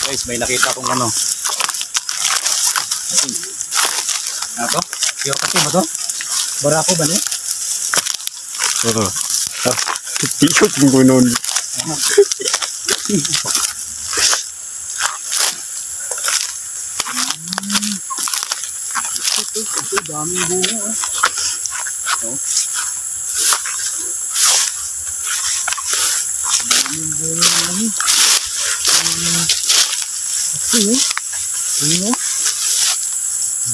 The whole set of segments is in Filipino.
Guys, may nakita akong ano. Ano to? Pure kasi ba to? Barako ba niya? Oo. Tikot yung gunon. Ito, daming bunga. Oh. Daming bunga naman. Ito,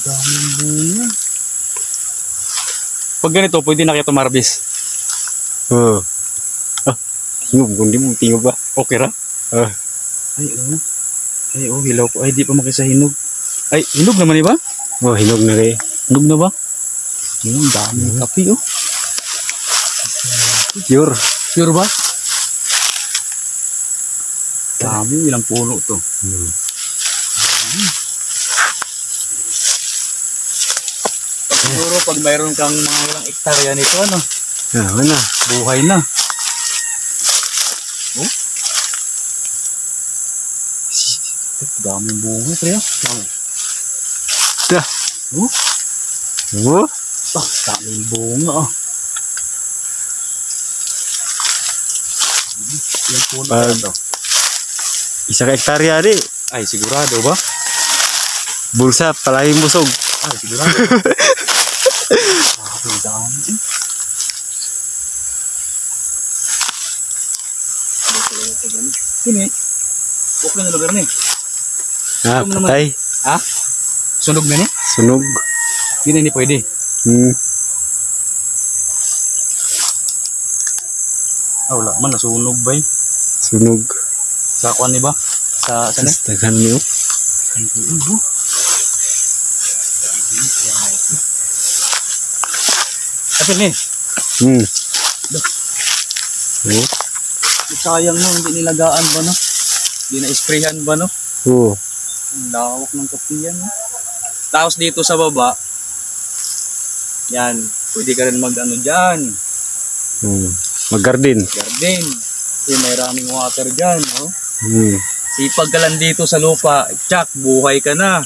daming bunga. Pag ganito, pwede na kayo tumarbis. Oo. Tingog, kundi mo tingog ba? Okay ra? Ay, hilaw po. Ay, di pa makisa hinog. Ay, hinog naman iba? Oh, hinog na rin. Hinog na ba? Yung daming kape, oh. Pure. Pure ba? Dami, ilang puno to. Siguro pag mayroon kang mga ilang ektarya nito, ano? Ano? Buhay na. Oh? Daming bunga, pre. Oh? Oo? Daming bunga, oh. Ilang puno Pag to? isa ka hektarya di, Ay, sigurado ba? bulsa, palahing busog. Ay, sigurado. Ang dami. Sini. Okay na lugar ni. Ah, Ito naman. patay. Ha? Sunog na ni? Sunog. Hindi ni pwede. Wala man nasunog ba eh? Sunog. Sa kuan ni ba? Sa sana? Tagan niyo. Ibo. Apil ni. Oo. Sayang no, hindi nilagaan ba no? Hindi na-sprayhan ba no? Oo. Ang lawak ng kapiyan no? Tapos dito sa baba, yan, pwede ka rin mag-ano dyan, Mag-garden. garden. Kasi may raming water dyan, no? Hmm. Sipag ka lang dito sa lupa, tsak, buhay ka na.